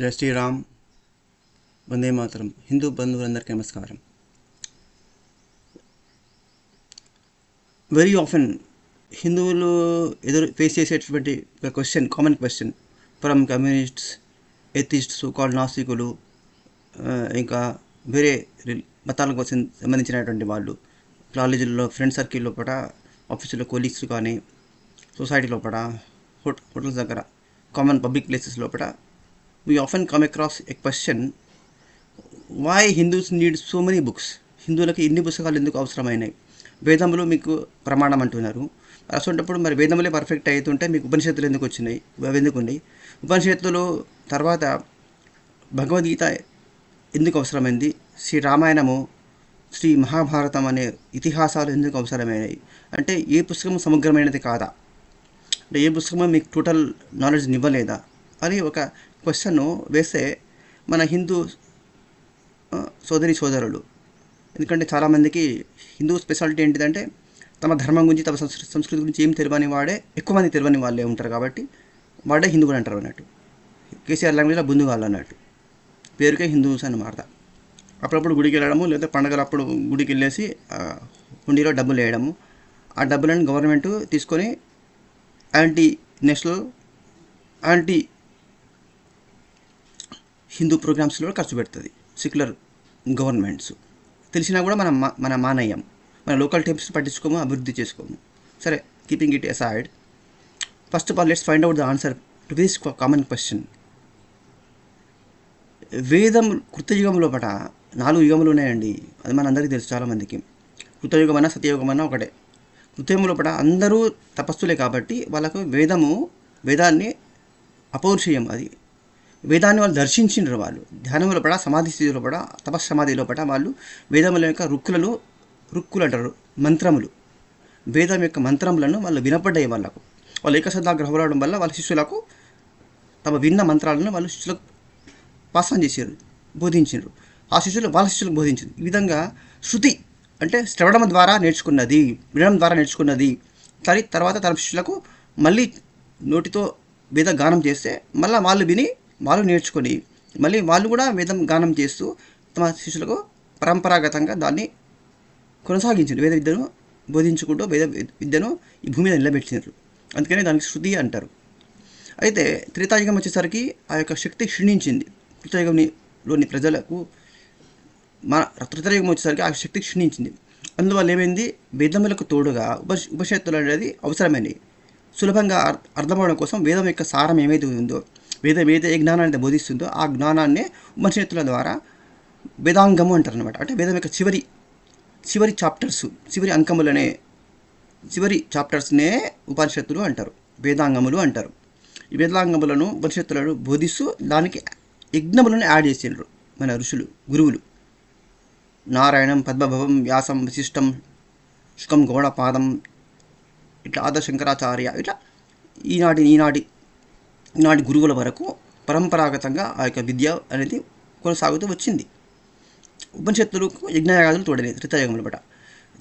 జై శ్రీరామ్, వందే మాతరం. హిందూ బంధువులందరికీ నమస్కారం. వెరీ ఆఫెన్ హిందువులు ఫేస్ చేసేటువంటి ఒక కామన్ క్వశ్చన్ ఫ్రమ్ కమ్యూనిస్ట్స్, ఎథిస్ట్స్, కాల్డ్ నాస్తికులు, ఇంకా వేరే మతాలకు సంబంధించినటువంటి వాళ్ళు కాలేజీల్లో ఫ్రెండ్ సర్కిల్ లోపల, ఆఫీసులో కొలీగ్స్ కానీ, సొసైటీ లోపల, హోటల్స్ దగ్గర, కామన్ పబ్లిక్ ప్లేసెస్ లోపల we often come across a question, why Hindus need so many books? హిందువులకి ఇన్ని పుస్తకాలు ఎందుకు అవసరమైనాయి? వేదములు మీకు ప్రమాణం అంటున్నారు. అసలు మరి వేదములే పర్ఫెక్ట్ అవుతుంటే మీకు ఉపనిషత్తులు ఎందుకు వచ్చినాయి? అవి ఎందుకు ఉన్నాయి? ఉపనిషత్తులు తర్వాత భగవద్గీత ఎందుకు అవసరమైంది? శ్రీ రామాయణము, శ్రీ మహాభారతం అనే ఇతిహాసాలు ఎందుకు అవసరమైనవి? అంటే ఏ పుస్తకం సమగ్రమైనది కాదా? అంటే ఏ పుస్తకం మీకు టోటల్ నాలెడ్జ్ ఇవ్వలేదా అని ఒక క్వశ్చన్ వేస్తే మన హిందూ సోదరులు, ఎందుకంటే చాలామందికి హిందూ స్పెషాలిటీ ఏంటిదంటే తమ ధర్మం గురించి, తమ సంస్కృతి గురించి ఏం తెలియని వాడే ఎక్కువ మంది తెలియని వాళ్ళే ఉంటారు. కాబట్టి వాడే హిందువులు అంటారు అన్నట్టు. కేసీఆర్ లాంగ్వేజ్లో బుందుగాళ్ళు అన్నట్టు, పేరుకే హిందూస్ అని మాట. అప్పుడప్పుడు గుడికి వెళ్ళడము, లేదా పండుగలు అప్పుడు గుడికి వెళ్ళేసి హుండీలో డబ్బులు వేయడము, ఆ డబ్బులను గవర్నమెంట్ తీసుకొని యాంటీ నేషనల్, యాంటీ హిందూ ప్రోగ్రామ్స్లో ఖర్చు పెడుతుంది సెక్యులర్ గవర్నమెంట్స్. తెలిసినా కూడా మన మానయ్యం, మన లోకల్ టెంప్స్ పట్టించుకోము, అభివృద్ధి చేసుకోము. సరే, keeping it aside, first of all let's find out the answer to this common question. వేదం కృతయుగం లోపల 4 యుగములు ఉన్నాయండి. అది మన అందరికీ తెలుసు. చాలామందికి కృతయుగం అన్నా సత్యయుగం అన్నా ఒకటే. కృతయుగం లోపల అందరూ తపస్సులే కాబట్టి వాళ్ళకు వేదాన్ని అపౌరుషేయం. అది వేదాన్ని వాళ్ళు దర్శించినారు. వాళ్ళు ధ్యానం లోపల, సమాధి స్థితి లోపల, తపస్సమాధి లోపల వాళ్ళు వేదముల యొక్క రుక్కులు అంటారు, మంత్రములు, వేదం యొక్క మంత్రములను వాళ్ళు వినపడ్డాయి. వాళ్ళు ఏకశ్రద్ధాగ్రహం అవ్వడం వల్ల వాళ్ళ శిష్యులకు తమ విన్న మంత్రాలను వాళ్ళు శిష్యులకు పాసం చేశారు, బోధించారు. ఆ శిష్యులు వాళ్ళ శిష్యులకు బోధించారు. ఈ విధంగా శృతి అంటే శ్రవణం ద్వారా నేర్చుకున్నది, వినడం ద్వారా నేర్చుకున్నది. తర్వాత తన శిష్యులకు మళ్ళీ నోటితో వేద గానం చేస్తే మళ్ళీ వాళ్ళు విని, వాళ్ళు నేర్చుకొని, మళ్ళీ వాళ్ళు కూడా వేదం గానం చేస్తూ తమ శిష్యులకు పరంపరాగతంగా దాన్ని కొనసాగించారు. వేద విద్యను బోధించుకుంటూ వేద విద్యను ఈ భూమి మీద నిలబెట్టినారు. అందుకని దానికి శృతి అంటారు. అయితే త్రేతాయుగం వచ్చేసరికి ఆ యొక్క శక్తి క్షీణించింది. కృతయుగంలోని ప్రజలకు త్రేతాయుగం వచ్చేసరికి ఆ శక్తి క్షీణించింది. అందువల్ల ఏమైంది, వేదములకు తోడుగా ఉపనిషత్తులు అనేది అవసరమైనవి. సులభంగా అర్థమవడం కోసం వేదం యొక్క సారం ఏమైతే ఉందో, వేదం ఏ జ్ఞానాన్ని బోధిస్తుందో ఆ జ్ఞానాన్నే ఉపనిషత్తుల ద్వారా వేదాంగము అంటారు అనమాట. అంటే వేదం యొక్క చివరి చాప్టర్స్, చివరి చాప్టర్స్నే ఉపనిషత్తులు అంటారు, వేదాంగములు అంటారు. ఈ వేదాంగములను, ఉపనిషత్తులను బోధిస్తూ దానికి యజ్ఞములను యాడ్ చేసిండ్రు మన ఋషులు, గురువులు. నారాయణం, పద్మభవం, వ్యాసం, వశిష్టం, శుకం, గౌడపాదం, ఇట్లా ఆద శంకరాచార్య, ఇట్లా ఈనాటి గురువుల వరకు పరంపరాగతంగా ఆ యొక్క విద్య అనేది కొనసాగుతూ వచ్చింది. ఉపనిషత్తులకు యజ్ఞయాగాదులు తోడలేదు త్రేతాయుగంలో పట.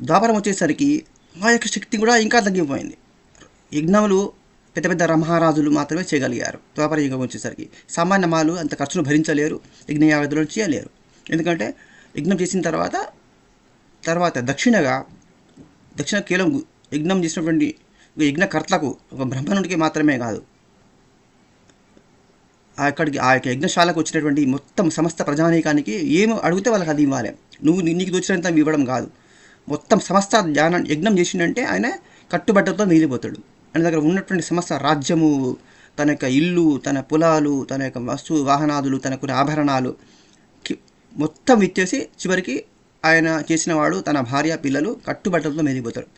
ద్వాపరం వచ్చేసరికి ఆ యొక్క శక్తి కూడా ఇంకా తగ్గిపోయింది. యజ్ఞములు పెద్ద పెద్ద మహారాజులు మాత్రమే చేయగలిగారు. ద్వాపర యుగం వచ్చేసరికి సామాన్య మాలు అంత ఖర్చును భరించలేరు, యజ్ఞయాగాదులను చేయలేరు. ఎందుకంటే యజ్ఞం చేసిన తర్వాత దక్షిణ కేవలం యజ్ఞం చేసినటువంటి యజ్ఞకర్తకు, ఒక బ్రాహ్మణుడికి మాత్రమే కాదు, ఆ యొక్క యజ్ఞశాలకు వచ్చినటువంటి మొత్తం సమస్త ప్రజానీకానికి ఏమి అడిగితే వాళ్ళకి అది ఇవ్వాలి. నీకు దోచినంత ఇవ్వడం కాదు. మొత్తం సమస్త యజ్ఞం చేసిందంటే ఆయన కట్టుబట్టలతో మిగిలిపోతాడు. ఆయన దగ్గర ఉన్నటువంటి సమస్త రాజ్యము, తన యొక్క ఇల్లు, తన పొలాలు, తన యొక్క వస్తు వాహనాదులు, తన కొన్ని ఆభరణాలు మొత్తం ఇచ్చేసి చివరికి ఆయన చేసిన వాడు, తన భార్య, పిల్లలు కట్టుబట్టలతో మిగిలిపోతాడు.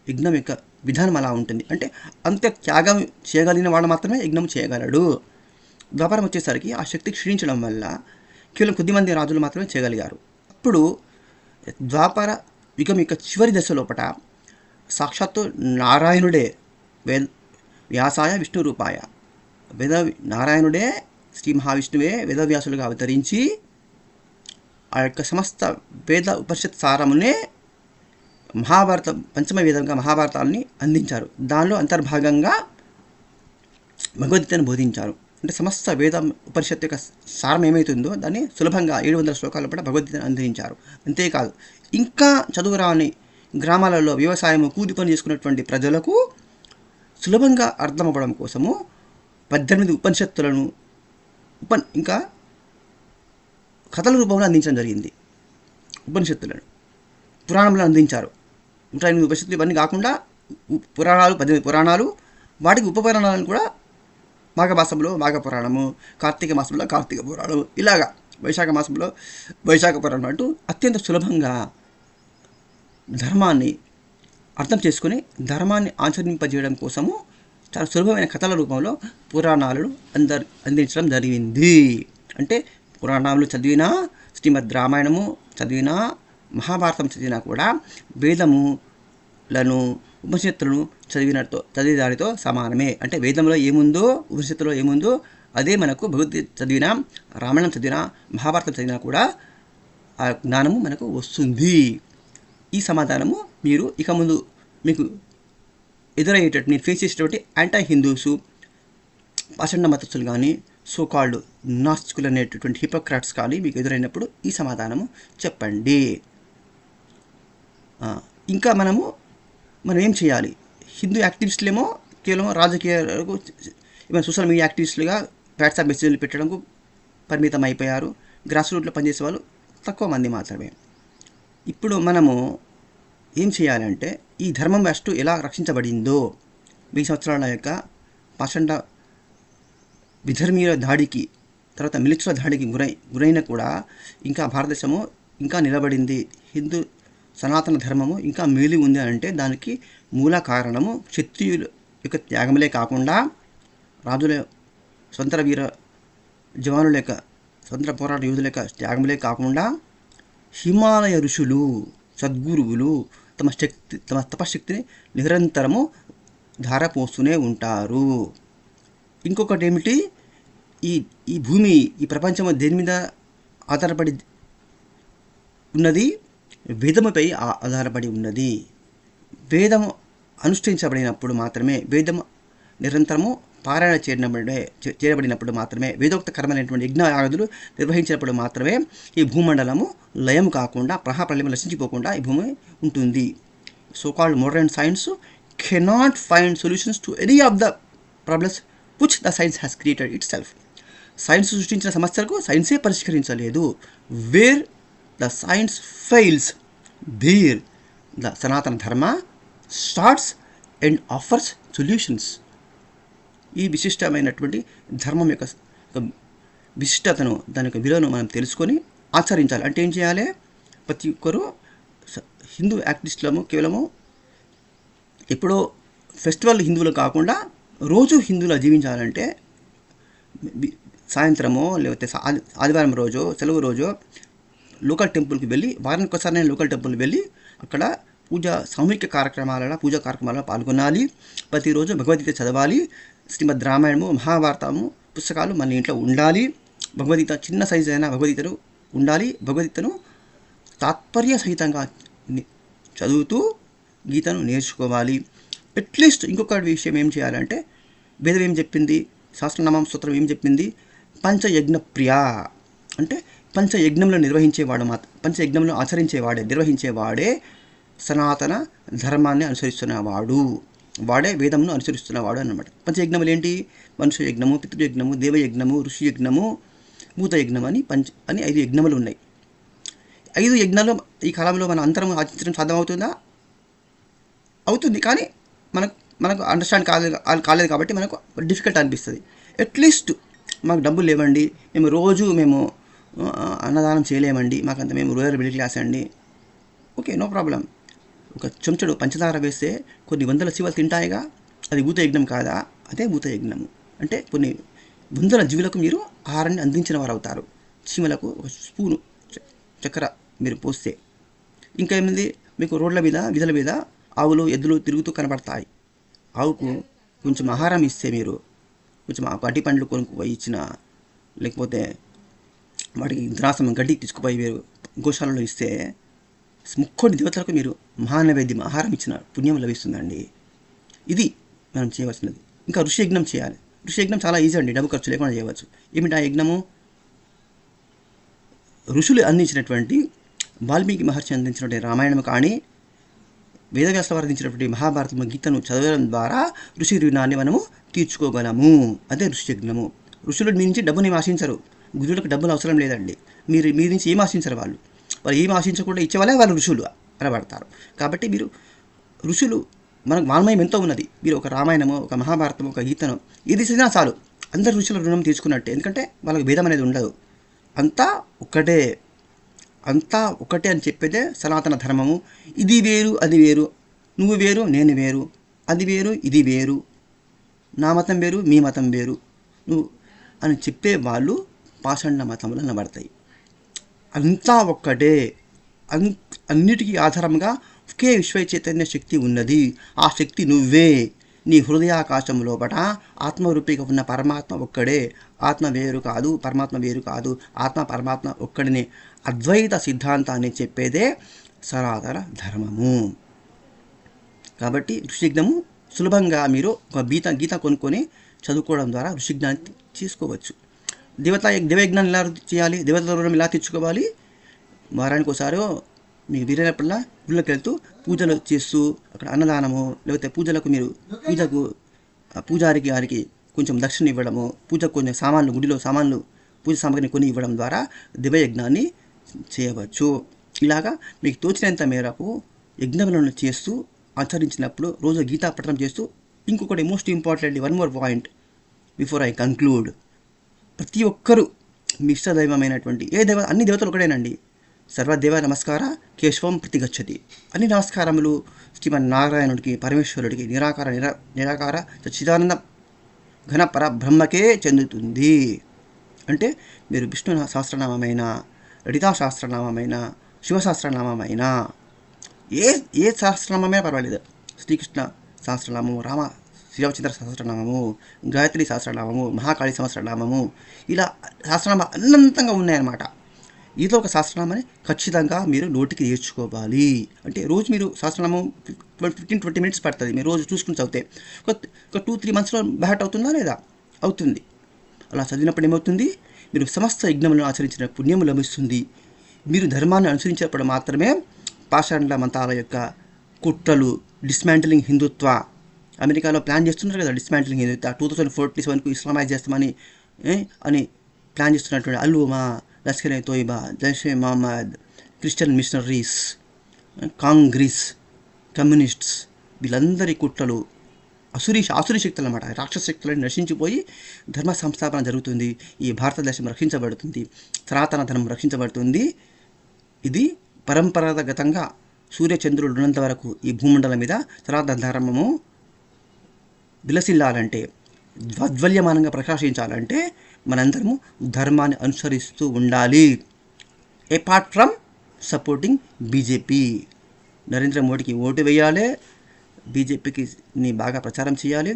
యజ్ఞం యొక్క విధానం అలా ఉంటుంది. అంటే అంత త్యాగం చేయగలిగిన వాడు మాత్రమే యజ్ఞం చేయగలడు. ద్వాపరం వచ్చేసరికి ఆ శక్తి క్షీణించడం వల్ల కేవలం కొద్దిమంది రాజులు మాత్రమే చేయగలిగారు. అప్పుడు ద్వాపర యుగం యొక్క చివరి దశ లోపల సాక్షాత్తు నారాయణుడే వ్యాసాయ విష్ణు రూపాయ, నారాయణుడే, శ్రీ మహావిష్ణువే వేదవ్యాసులుగా అవతరించి ఆ యొక్క సమస్త వేద ఉపనిషత్ సారమునే మహాభారతం, పంచమ వేదంగా మహాభారతాలని అందించారు. దానిలో అంతర్భాగంగా భగవద్గీతను బోధించారు. అంటే సమస్త వేద ఉపనిషత్తు యొక్క సారం ఏమవుతుందో దాన్ని సులభంగా 700 శ్లోకాల పట్ల భగవద్గీతను అందించారు. అంతేకాదు ఇంకా చదువురాని గ్రామాలలో వ్యవసాయము కూలి పని చేసుకున్నటువంటి ప్రజలకు సులభంగా అర్థమవ్వడం కోసము 18 ఉపనిషత్తులను ఇంకా కథల రూపంలో అందించడం జరిగింది. ఉపనిషత్తులను పురాణంలో అందించారు. 108 ఉపనిషత్తులు ఇవన్నీ కాకుండా పురాణాలు 18 పురాణాలు, వాటికి ఉపపురాణాలను కూడా మాఘమాసంలో మాఘ పురాణము, కార్తీక మాసంలో కార్తీక పురాణము, ఇలాగా వైశాఖ మాసంలో వైశాఖ పురాణం అంటూ అత్యంత సులభంగా ధర్మాన్ని అర్థం చేసుకుని ధర్మాన్ని ఆచరింపజేయడం కోసము చాలా సులభమైన కథల రూపంలో పురాణాలను అందించడం జరిగింది. అంటే పురాణాలు చదివినా, శ్రీమద్ రామాయణము చదివినా, మహాభారతం చదివినా కూడా వేదములను ఉపనిషత్తులను చదివే దానితో సమానమే. అంటే వేదంలో ఏముందో ఉపనిషత్తులో ఏముందో అదే మనకు భగవద్గీత చదివినా, రామాయణం చదివినా, మహాభారతం చదివినా కూడా ఆ జ్ఞానము మనకు వస్తుంది. ఈ సమాధానము మీరు ఇక ముందు మీకు ఎదురయ్యేటట్టు మీరు ఫేస్ చేసేటువంటి యాంటీ హిందూసు, పాషండ మతస్థులు కానీ, సోకాల్డ్ నాస్తికులు అనేటటువంటి హిపోక్రాట్స్ కానీ మీకు ఎదురైనప్పుడు ఈ సమాధానము చెప్పండి. ఇంకా మనం ఏం చేయాలి? హిందూ యాక్టివిస్టులేమో కేవలం రాజకీయాలకు, ఏమైనా సోషల్ మీడియా యాక్టివిస్టులుగా వాట్సాప్ మెసేజ్లు పెట్టడానికి పరిమితం అయిపోయారు. గ్రాస్ రూట్లో పనిచేసే వాళ్ళు తక్కువ మంది మాత్రమే. ఇప్పుడు మనము ఏం చేయాలంటే ఈ ధర్మం ఫస్ట్ ఎలా రక్షించబడిందో, 1000 సంవత్సరాల యొక్క పాషండ విధర్మీయుల దాడికి, తర్వాత మిలిటరీ దాడికి గురైన కూడా ఇంకా భారతదేశము ఇంకా నిలబడింది, హిందూ సనాతన ధర్మము ఇంకా మిగిలి ఉంది అంటే దానికి మూల కారణము క్షత్రియుల యొక్క త్యాగములే కాకుండా, రాజుల స్వతంత్ర వీర జవానుల యొక్క స్వతంత్ర పోరాట యోధుల యొక్క త్యాగములే కాకుండా హిమాలయ ఋషులు, సద్గురువులు తమ తపశక్తిని నిరంతరము ధారపోస్తూనే ఉంటారు. ఇంకొకటి ఏమిటి, ఈ భూమి, ఈ ప్రపంచము దేని మీద ఆధారపడి ఉన్నది? వేదముపై ఆధారపడి ఉన్నది. వేదము అనుష్ఠించబడినప్పుడు మాత్రమే, వేదము నిరంతరము పారాయణ చేయబడినప్పుడు మాత్రమే, వేదోక్త కర్మలైనటువంటి యజ్ఞయాగాదులు నిర్వహించినప్పుడు మాత్రమే ఈ భూమండలము లయం కాకుండా, ప్రళయం నశించిపోకుండా ఈ భూమి ఉంటుంది. So called modern science cannot find solutions to any of the problems which the science has created itself. సైన్స్ సృష్టించిన సమస్యలకు సైన్సే పరిష్కరించలేదు. Where the science fails, there the Sanatana Dharma starts and offers solutions. ఈ విశిష్టమైనటువంటి ధర్మం యొక్క విశిష్టతను, దాని యొక్క విలువను మనం తెలుసుకొని ఆచరించాలి. అంటే ఏం చేయాలి? ప్రతి ఒక్కరూ హిందూ యాక్టివిస్టులము కేవలము ఎప్పుడో ఫెస్టివల్ హిందువులు కాకుండా రోజు హిందువులా జీవించాలంటే సాయంత్రమో లేకపోతే ఆదివారం రోజో, సెలవు రోజో లోకల్ టెంపుల్కి వెళ్ళి, వారానికి ఒకసారి నేను లోకల్ టెంపుల్కి వెళ్ళి అక్కడ సామూహిక పూజా కార్యక్రమాలలో పాల్గొనాలి. ప్రతిరోజు భగవద్గీత చదవాలి. శ్రీమద్ రామాయణము, మహాభారతము పుస్తకాలు మన ఇంట్లో ఉండాలి. భగవద్గీత చిన్న సైజు అయినా భగవద్గీతను ఉండాలి. భగవద్గీతను తాత్పర్య సహితంగా చదువుతూ గీతను నేర్చుకోవాలి. అట్లీస్ట్ ఇంకొక విషయం ఏం చేయాలంటే, వేదం ఏం చెప్పింది, సహస్రనామం స్తోత్రం ఏం చెప్పింది? పంచయజ్ఞ ప్రియ అంటే పంచయజ్ఞంలో పంచయజ్ఞంలో నిర్వహించేవాడే సనాతన ధర్మాన్ని అనుసరిస్తున్నవాడు, వాడే వేదమును అనుసరిస్తున్నవాడు అన్నమాట. పంచయజ్ఞములు ఏంటి? మనుష్య యజ్ఞము, పితృయజ్ఞము, దేవయజ్ఞము, ఋషి యజ్ఞము, భూతయజ్ఞం అని 5 యజ్ఞములు ఉన్నాయి. 5 యజ్ఞాలు ఈ కాలంలో మనం అందరం ఆచరించడం సాధ్యమవుతుందా? అవుతుంది, కానీ మనకు అండర్స్టాండ్ కాలేదు కాబట్టి మనకు డిఫికల్ట్ అనిపిస్తుంది. అట్లీస్ట్ మాకు డబ్బులు లేవండి, మేము అన్నదానం చేయలేమండి, మాకంత మేము రూరల్ మిడిల్ క్లాస్ అండి, ఓకే, నో ప్రాబ్లం. ఒక చెంచడు పంచదార వేస్తే కొన్ని వందల శివలు తింటాయిగా, అది భూతయజ్ఞం కాదా? అదే భూతయజ్ఞము. అంటే కొన్ని వందల జీవులకు మీరు ఆహారాన్ని అందించిన వారు అవుతారు. చీమలకు ఒక స్పూను చక్కెర మీరు పోస్తే. ఇంకా ఏమైంది, మీకు రోడ్ల మీద, వీధుల మీద ఆవులు, ఎద్దులు తిరుగుతూ కనబడతాయి. ఆవుకు కొంచెం ఆహారం ఇస్తే, మీరు కొంచెం అరటి పండ్లు కొనుక్కుపోయి ఇచ్చిన, లేకపోతే వాటికి ఇంద్రాసం గడ్డి తీసుకుపోయి మీరు గోశాలలో ఇస్తే, ముక్కోటి దేవతలకు మీరు మహానైవేద్యం ఆహారం ఇచ్చిన పుణ్యం లభిస్తుందండి. ఇది మనం చేయవలసినది. ఇంకా ఋషి యజ్ఞం చేయాలి. ఋషి యజ్ఞం చాలా ఈజీ అండి, డబ్బు ఖర్చు లేకుండా చేయవచ్చు. ఏమిటి ఆ యజ్ఞము? ఋషులు అందించినటువంటి వాల్మీకి మహర్షి అందించినటువంటి రామాయణం కానీ, వేదవ్యాసుల వారు అందించినటువంటి మహాభారతము గీతను చదవడం ద్వారా ఋషి రుణాన్ని మనము తీర్చుకోగలము. అదే ఋషి యజ్ఞము. ఋషులు మీ నుంచి డబ్బుని ఆశించరు, గురువులకు డబ్బులు అవసరం లేదండి. మీ నుంచి ఏం ఆశించరు వాళ్ళు ఏం ఆశించకుండా ఇచ్చేవాళ్ళే వాళ్ళు ఋషులు అనబడతారు. కాబట్టి మీరు ఋషులు, మనకు వాల్మయం ఎంతో ఉన్నది. మీరు ఒక రామాయణము, ఒక మహాభారతము, ఒక గీతను ఇది చదివినా చాలు, అందరు ఋషుల రుణం తీసుకున్నట్టే. ఎందుకంటే వాళ్ళకి భేదం అనేది ఉండదు, అంతా ఒక్కటే, అంతా ఒకటే అని చెప్పేదే సనాతన ధర్మము. ఇది వేరు అది వేరు, నువ్వు వేరు నేను వేరు, అది వేరు ఇది వేరు, నా మతం వేరు మీ మతం వేరు నువ్వు అని చెప్పే వాళ్ళు పాషండ మతములు అనబడతాయి. అంతా ఒక్కటే, అన్నిటికీ ఆధారంగా ఒకే విశ్వ చైతన్య శక్తి ఉన్నది. ఆ శక్తి నువ్వే. నీ హృదయాకాశం లోపట ఆత్మరూపిగా ఉన్న పరమాత్మ ఒక్కడే. ఆత్మ వేరు కాదు, పరమాత్మ వేరు కాదు, ఆత్మ పరమాత్మ ఒక్కడినే. అద్వైత సిద్ధాంతాన్ని చెప్పేదే సనాతన ధర్మము. కాబట్టి ఋషిజ్ఞము సులభంగా మీరు ఒక గీత కొనుక్కొని చదువుకోవడం ద్వారా ఋషిజ్ఞాన్ని తీసుకోవచ్చు. దేవయజ్ఞాన్ని ఎలా చేయాలి, దేవతల రుణం ఎలా తెచ్చుకోవాలి? వారానికి ఒకసారి మీకు వీరైనప్పుడల్లా గుళ్ళకి వెళ్తూ పూజలు చేస్తూ అక్కడ అన్నదానము, లేకపోతే పూజకు పూజారికి గారికి కొంచెం దక్షిణ ఇవ్వడము, పూజకు కొంచెం సామాన్లు, గుడిలో సామాన్లు, పూజ సామాగ్రిని కొని ఇవ్వడం ద్వారా దివ్యయజ్ఞాన్ని చేయవచ్చు. ఇలాగా మీకు తోచినంత మేరకు యజ్ఞములను చేస్తూ ఆచరించినప్పుడు రోజు గీతా పఠనం చేస్తూ, ఇంకొకటి most important, one more point before I conclude. ప్రతి ఒక్కరూ మీ ఇష్టదైవమైనటువంటి అన్ని దేవతలు ఒకటేనండి. సర్వదేవ నమస్కార కేశవం ప్రతిగచ్చతి. అన్ని నమస్కారములు శ్రీమన్నారాయణుడికి, పరమేశ్వరుడికి, నిరాకార సచ్చిదానంద ఘన పరబ్రహ్మకే చెందుతుంది. అంటే మీరు విష్ణు సహస్రనామమైన, లలితా సహస్రనామమైన, శివసహస్రనామమైన, ఏ సహస్రనామమే పర్వాలేదు, శ్రీకృష్ణ సహస్రనామము, శ్రీరామచంద్ర సహస్రనామము, గాయత్రి సహస్రనామము, మహాకాళి సహస్రనామము, ఇలా సహస్రనామం అనంతంగా ఉన్నాయన్నమాట. ఏదో ఒక సహస్రనామాన్ని ఖచ్చితంగా మీరు నోటికి నేర్చుకోవాలి. అంటే రోజు మీరు సహస్రనామం 15-20 minutes పడుతుంది. మీరు రోజు చూసుకుని చదివితే ఒక 2-3 monthsలో బ్యాట్ అవుతుందా లేదా? అవుతుంది. అలా చదివినప్పుడు ఏమవుతుంది? మీరు సమస్త యజ్ఞములను ఆచరించిన పుణ్యము లభిస్తుంది. మీరు ధర్మాన్ని అనుసరించినప్పుడు మాత్రమే పాషాండ మతాల యొక్క కుట్రలు, డిస్మాంటిలింగ్ హిందుత్వ, అమెరికాలో ప్లాన్ చేస్తున్నారు కదా, డిస్మాంటిలింగ్ హిందుత్వ 2047కు ఇస్లామైజ్ చేస్తామని అని ప్లాన్ చేస్తున్నటువంటి అల్లుమా, లష్కర్ ఏ తోయిబా, జైషే మహమ్మద్, క్రిస్టియన్ మిషనరీస్, కాంగ్రెస్, కమ్యూనిస్ట్స్, వీళ్ళందరి కుట్రలు ఆసురీ శక్తులు అన్నమాట. రాక్షస శక్తులను నశించిపోయి ధర్మ సంస్థాపన జరుగుతుంది. ఈ భారతదేశం రక్షించబడుతుంది, సనాతన ధర్మం రక్షించబడుతుంది. ఇది పరంపరాగతంగా సూర్యచంద్రుడు ఉన్నంత వరకు ఈ భూమండలం మీద సనాతన ధర్మము విలసిల్లాలంటే, ద్వద్వల్యమానంగా ప్రకాశించాలంటే మనందరము ధర్మాన్ని అనుసరిస్తూ ఉండాలి. Apart from supporting BJP. Narendra మోడీకి ఓటు వేయాలి, బీజేపీకి బాగా ప్రచారం చేయాలి,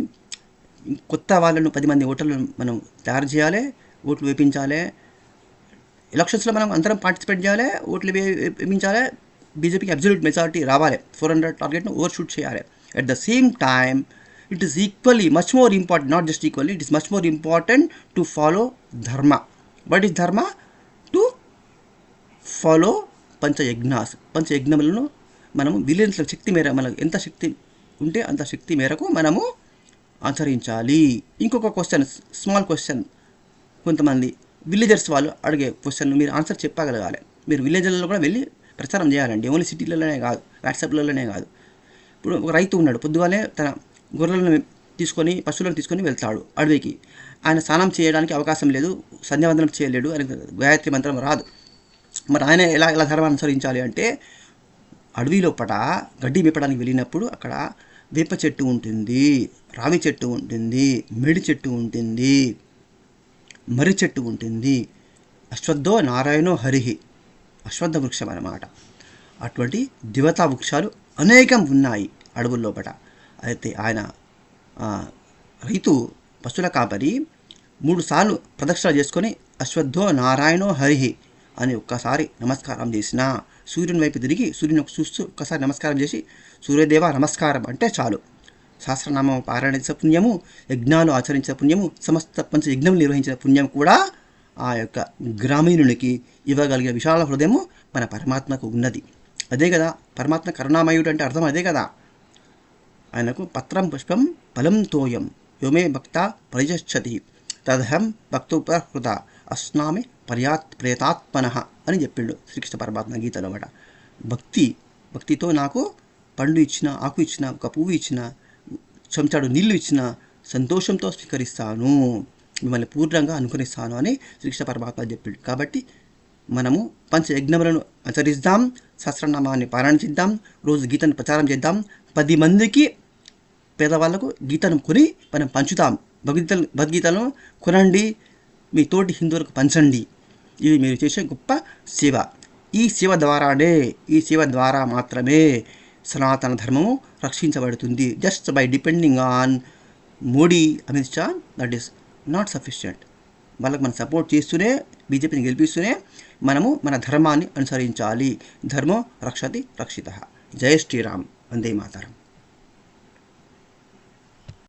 కొత్త వాళ్ళను 10 మంది ఓటర్లను మనం తయారు చేయాలి, ఓట్లు వేయించాలి. ఎలక్షన్స్లో మనం అందరం పార్టిసిపేట్ చేయాలి, ఓట్లు వేయించాలి. బీజేపీకి అబ్సల్యూట్ మెజారిటీ రావాలి, 400 టార్గెట్ను ఓవర్ షూట్ చేయాలి. At the same time it is equally much more important, not just equally, it is much more important to follow dharma. What is dharma? To follow పంచయజ్ఞములను మనము వీలైనంత శక్తి మేర, మనకు ఎంత శక్తి ఉంటే అంత శక్తి మేరకు మనము ఆచరించాలి. ఇంకొక క్వశ్చన్, స్మాల్ క్వశ్చన్, కొంతమంది విలేజర్స్ వాళ్ళు అడిగే క్వశ్చన్ మీరు ఆన్సర్ చెప్పగలగాలి. మీరు విలేజ్లలో కూడా వెళ్ళి ప్రచారం చేయాలండి, ఓన్లీ సిటీలలోనే కాదు, వాట్సాప్లలోనే కాదు. ఇప్పుడు ఒక రైతు ఉన్నాడు, పొద్దుగాలే తన గొర్రెలను తీసుకొని, పశువులను తీసుకొని వెళ్తాడు అడవికి. ఆయన స్నానం చేయడానికి అవకాశం లేదు, సంధ్యావందనం చేయలేడు, ఆయనకు గాయత్రి మంత్రం రాదు. మరి ఆయన ఎలా ధర్మాన్ని అనుసరించాలి అంటే, అడవి లోపల గడ్డి మేపడానికి వెళ్ళినప్పుడు అక్కడ వేప చెట్టు ఉంటుంది, రావి చెట్టు ఉంటుంది, మేడి చెట్టు ఉంటుంది, మర్రి చెట్టు ఉంటుంది. అశ్వత్థో నారాయణో హరిహి, అశ్వత్థ వృక్షం అన్నమాట. అటువంటి దేవతా వృక్షాలు అనేకం ఉన్నాయి అడవుల లోపల. అయితే ఆయన రైతు పశువుల కాపరి 3 సార్లు ప్రదక్షిణ చేసుకొని అశ్వత్థో నారాయణో హరిహి అని ఒక్కసారి నమస్కారం చేసిన, సూర్యుని వైపు తిరిగి సూర్యుని చూస్తూ ఒక్కసారి నమస్కారం చేసి సూర్యదేవ నమస్కారం అంటే చాలు, సహస్రనామం పారాయణించే పుణ్యము, యజ్ఞాలు ఆచరించే పుణ్యము, సమస్త పంచ యజ్ఞం నిర్వహించిన పుణ్యం కూడా ఆ యొక్క గ్రామీణునికి ఇవ్వగలిగే విశాల హృదయము మన పరమాత్మకు ఉన్నది. అదే కదా పరమాత్మ కరుణామయుడు అంటే అర్థం అదే కదా. ఆయనకు పత్రం పుష్పం ఫలం తోయం యోమే భక్త పరిజచ్చతి తదహం భక్తోపహృత అస్నామి ప్రేతాత్మన అని చెప్పిండు శ్రీకృష్ణ పరమాత్మ గీతలో కూడా. భక్తితో నాకు పండు ఇచ్చిన, ఆకు ఇచ్చిన, ఒక పువ్వు ఇచ్చిన, చెంచాడు నీళ్లు ఇచ్చిన సంతోషంతో స్వీకరిస్తాను, మిమ్మల్ని పూర్ణంగా అనుకరిస్తాను అని శ్రీకృష్ణ పరమాత్మ చెప్పిండు. కాబట్టి మనము పంచయజ్ఞములను ఆచరిద్దాం, సహస్రనామాన్ని పారాయణ చేద్దాం, రోజు గీతను ప్రచారం చేద్దాం, 10 మందికి పేదవాళ్లకు గీతను కొని మనం పంచుతాం. భగవద్గీతను కొనండి, మీ తోటి హిందువులకు పంచండి. ఇది మీరు చేసే గొప్ప సేవ. ఈ సేవ ద్వారా మాత్రమే సనాతన ధర్మము రక్షించబడుతుంది. Just by depending on Modi, Amit Shah, that is not sufficient. వాళ్ళకి మనం సపోర్ట్ చేస్తూనే, బీజేపీని గెలిపిస్తూనే మనము మన ధర్మాన్ని అనుసరించాలి. ధర్మో రక్షతి రక్షితః. జై శ్రీరామ్. వందే మాతరం.